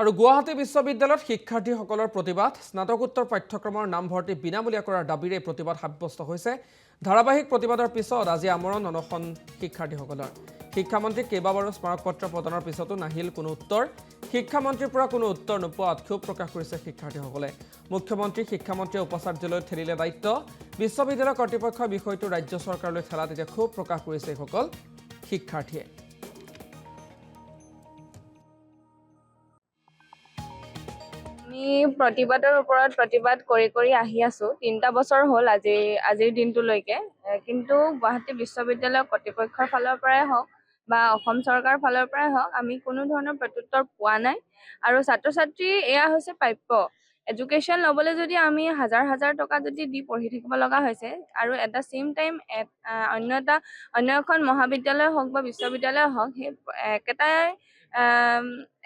আৰু গুৱাহাটী বিশ্ববিদ্যালয়ত শিক্ষাৰ্থীসকলৰ প্ৰতিবাদ স্নাতকোত্তৰ পাঠ্যক্ৰমৰ নামভৰ্তি বিনামূলীয়া কৰাৰ দাবীৰে প্ৰতিবাদ সাব্যস্ত হৈছে। ধাৰাবাহিক প্ৰতিবাদৰ পিছত আজি আমৰণ অনশন শিক্ষাৰ্থীসকলৰ। শিক্ষামন্ত্ৰীক কেইবাবাৰো স্মাৰকপত্ৰ প্ৰদানৰ পিছতো নাহিল কোনো উত্তৰ। শিক্ষামন্ত্ৰীৰ পৰা কোনো উত্তৰ নোপোৱাত ক্ষোভ প্ৰকাশ কৰিছে শিক্ষাৰ্থীসকলে। মুখ্যমন্ত্ৰী শিক্ষামন্ত্ৰীয়ে উপাচাৰ্যলৈ ঠেলিলে দায়িত্ব। বিশ্ববিদ্যালয় কৰ্তৃপক্ষই বিষয়টো ৰাজ্য চৰকাৰলৈ ঠেলাত এতিয়া ক্ষোভ প্ৰকাশ কৰিছে এইসকল শিক্ষাৰ্থীয়ে। আমি প্ৰতিবাদৰ ওপৰত প্ৰতিবাদ কৰি আহি আছো ৩টা বছৰ হ'ল আজিৰ দিনটোলৈকে। কিন্তু গুৱাহাটী বিশ্ববিদ্যালয় কৰ্তৃপক্ষৰ ফালৰ পৰাই হওক বা অসম চৰকাৰৰ ফালৰ পৰাই হওক আমি কোনো ধৰণৰ প্ৰত্যুত্তৰ পোৱা নাই। আৰু ছাত্ৰ ছাত্ৰী এয়া হৈছে প্ৰাপ্য। এডুকেশ্যন ল'বলৈ যদি আমি হাজাৰ টকা যদি দি পঢ়ি থাকিব লগা হৈছে আৰু এট দ্য চেম টাইম অন্য এখন মহাবিদ্যালয় হওক বা বিশ্ববিদ্যালয় হওক সেই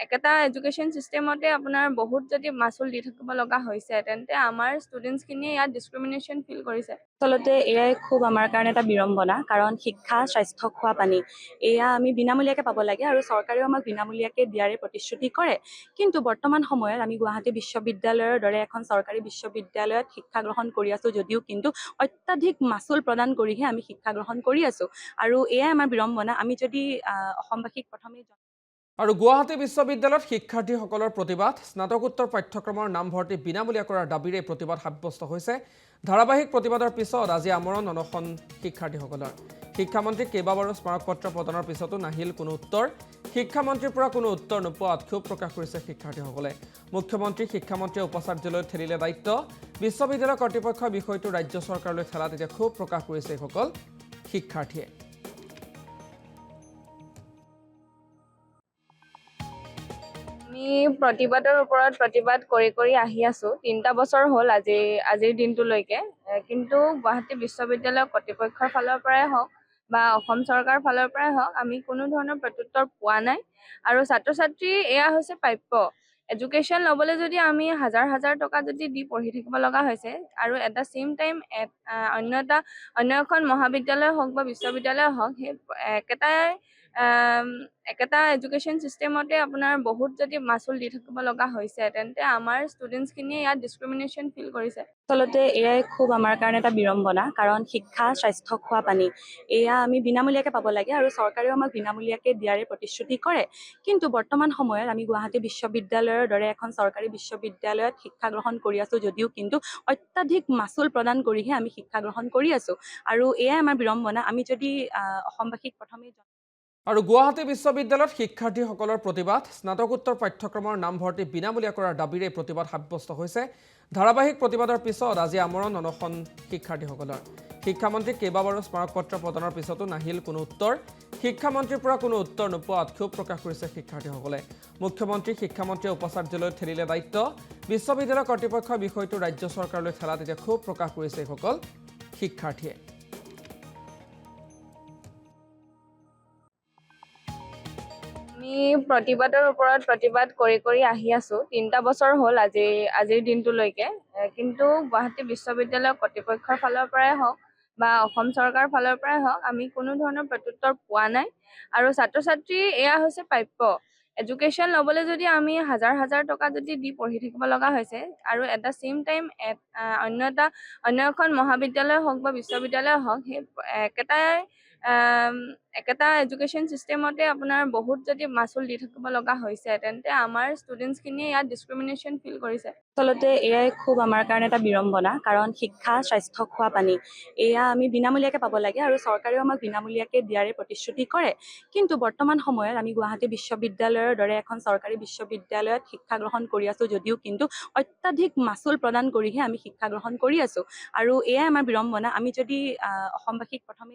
একেটা এডুকেশ্যন চিষ্টেমতে আপোনাৰ বহুত যদি মাচুল দি থাকিব লগা হৈছে তেন্তে আমাৰ ষ্টুডেণ্টছখিনিয়ে ইয়াত ডিছক্ৰিমিনেশ্যন ফিল কৰিছে। আচলতে এয়াই খুব আমাৰ কাৰণে এটা বিড়ম্বনা, কাৰণ শিক্ষা, স্বাস্থ্য, খোৱা পানী এয়া আমি বিনামূলীয়াকৈ পাব লাগে আৰু চৰকাৰেও আমাক বিনামূলীয়াকৈ দিয়াৰে প্ৰতিশ্ৰুতি কৰে। কিন্তু বৰ্তমান সময়ত আমি গুৱাহাটী বিশ্ববিদ্যালয়ৰ দৰে এখন চৰকাৰী বিশ্ববিদ্যালয়ত শিক্ষা গ্ৰহণ কৰি আছোঁ যদিও কিন্তু অত্যাধিক মাচুল প্ৰদান কৰিহে আমি শিক্ষা গ্ৰহণ কৰি আছোঁ। আৰু এয়াই আমাৰ বিড়ম্বনা। আমি যদি অসমবাসীক প্ৰথমে আৰু গুৱাহাটী বিশ্ববিদ্যালয়ত শিক্ষাৰ্থীসকলৰ প্ৰতিবাদ স্নাতকোত্তৰ পাঠ্যক্ৰমৰ নামভৰ্তি বিনামূলীয়া কৰাৰ দাবীৰে প্ৰতিবাদ সাব্যস্ত হৈছে। ধাৰাবাহিক প্ৰতিবাদৰ পিছত আজি আমৰণ অনশন শিক্ষাৰ্থীসকলৰ। শিক্ষামন্ত্ৰীক কেইবাবাৰো স্মাৰকপত্ৰ প্ৰদানৰ পিছতো নাহিল কোনো উত্তৰ। শিক্ষামন্ত্ৰীৰ পৰা কোনো উত্তৰ নোপোৱাত ক্ষোভ প্ৰকাশ কৰিছে শিক্ষাৰ্থীসকলে। মুখ্যমন্ত্ৰী শিক্ষামন্ত্ৰীয়ে উপাচাৰ্যলৈ ঠেলিলে দায়িত্ব। বিশ্ববিদ্যালয় কৰ্তৃপক্ষই বিষয়টো ৰাজ্য চৰকাৰলৈ ঠেলাত এতিয়া ক্ষোভ প্ৰকাশ কৰিছে এইসকল শিক্ষাৰ্থীয়ে। আমি প্ৰতিবাদৰ ওপৰত প্ৰতিবাদ কৰি আহি আছো ৩টা বছৰ হ'ল আজিৰ দিনটোলৈকে। কিন্তু গুৱাহাটী বিশ্ববিদ্যালয় কৰ্তৃপক্ষৰ ফালৰ পৰাই হওক বা অসম চৰকাৰৰ ফালৰ পৰাই হওক আমি কোনো ধৰণৰ প্ৰত্যুত্তৰ পোৱা নাই। আৰু ছাত্ৰ ছাত্ৰী এয়া হৈছে প্ৰাপ্য। এডুকেশ্যন ল'বলৈ যদি আমি হাজাৰ টকা যদি দি পঢ়ি থাকিব লগা হৈছে আৰু এট দ্য চেম টাইম অন্য এখন মহাবিদ্যালয় হওক বা বিশ্ববিদ্যালয় হওক সেই একেটা এডুকেশ্যন চিষ্টেমতে আপোনাৰ বহুত যদি মাচুল দি থাকিব লগা হৈছে তেন্তে আমাৰ ষ্টুডেণ্টছখিনিয়ে ইয়াত ডিছক্ৰিমিনেশ্যন ফিল কৰিছে। আচলতে এয়াই খুব আমাৰ কাৰণে এটা বিড়ম্বনা, কাৰণ শিক্ষা, স্বাস্থ্য, খোৱা পানী এয়া আমি বিনামূলীয়াকৈ পাব লাগে আৰু চৰকাৰেও আমাক বিনামূলীয়াকৈ দিয়াৰে প্ৰতিশ্ৰুতি কৰে। কিন্তু বৰ্তমান সময়ত আমি গুৱাহাটী বিশ্ববিদ্যালয়ৰ দৰে এখন চৰকাৰী বিশ্ববিদ্যালয়ত শিক্ষা গ্ৰহণ কৰি আছোঁ যদিও কিন্তু অত্যাধিক মাচুল প্ৰদান কৰিহে আমি শিক্ষা গ্ৰহণ কৰি আছোঁ। আৰু এয়াই আমাৰ বিড়ম্বনা। আমি যদি অসমবাসীক প্ৰথমে আৰু গুৱাহাটী বিশ্ববিদ্যালয়ত শিক্ষাৰ্থীসকলৰ প্ৰতিবাদ স্নাতকোত্তৰ পাঠ্যক্ৰমৰ নামভৰ্তি বিনামূলীয়া কৰাৰ দাবীৰে প্ৰতিবাদ সাব্যস্ত হৈছে। ধাৰাবাহিক প্ৰতিবাদৰ পিছত আজি আমৰণ অনশন শিক্ষাৰ্থীসকলৰ। শিক্ষামন্ত্ৰীক কেইবাবাৰো স্মাৰকপত্ৰ প্ৰদানৰ পিছতো নাহিল কোনো উত্তৰ। শিক্ষামন্ত্ৰীৰ পৰা কোনো উত্তৰ নোপোৱাত ক্ষোভ প্ৰকাশ কৰিছে শিক্ষাৰ্থীসকলে। মুখ্যমন্ত্ৰী শিক্ষামন্ত্ৰীয়ে উপাচাৰ্যলৈ ঠেলিলে দায়িত্ব। বিশ্ববিদ্যালয় কৰ্তৃপক্ষই বিষয়টো ৰাজ্য চৰকাৰলৈ ঠেলাত এতিয়া ক্ষোভ প্ৰকাশ কৰিছে এইসকল শিক্ষাৰ্থীয়ে। আমি প্ৰতিবাদৰ ওপৰত প্ৰতিবাদ কৰি আহি আছো ৩টা বছৰ হ'ল আজিৰ দিনটোলৈকে। কিন্তু গুৱাহাটী বিশ্ববিদ্যালয় কৰ্তৃপক্ষৰ ফালৰ পৰাই হওক বা অসম চৰকাৰৰ ফালৰ পৰাই হওক আমি কোনো ধৰণৰ প্ৰত্যুত্তৰ পোৱা নাই। আৰু ছাত্ৰ ছাত্ৰী এয়া হৈছে প্ৰাপ্য। এডুকেশ্যন ল'বলৈ যদি আমি হাজাৰ টকা যদি দি পঢ়ি থাকিব লগা হৈছে আৰু এট দ্য চেম টাইম অন্য এখন মহাবিদ্যালয় হওক বা বিশ্ববিদ্যালয় হওক সেই একেটা এডুকেশ্যন চিষ্টেমতে আপোনাৰ বহুত যদি মাচুল দি থাকিব লগা হৈছে তেন্তে আমাৰ ষ্টুডেণ্টছখিনিয়ে ইয়াত ডিছক্ৰিমিনেশ্যন ফিল কৰিছে। আচলতে এয়াই খুব আমাৰ কাৰণে এটা বিড়ম্বনা, কাৰণ শিক্ষা, স্বাস্থ্য, খোৱা পানী এয়া আমি বিনামূলীয়াকৈ পাব লাগে আৰু চৰকাৰেও আমাক বিনামূলীয়াকৈ দিয়াৰে প্ৰতিশ্ৰুতি কৰে। কিন্তু বৰ্তমান সময়ত আমি গুৱাহাটী বিশ্ববিদ্যালয়ৰ দৰে এখন চৰকাৰী বিশ্ববিদ্যালয়ত শিক্ষা গ্ৰহণ কৰি আছোঁ যদিও কিন্তু অত্যাধিক মাচুল প্ৰদান কৰিহে আমি শিক্ষা গ্ৰহণ কৰি আছোঁ। আৰু এয়াই আমাৰ বিড়ম্বনা। আমি যদি অসমবাসীক প্ৰথমে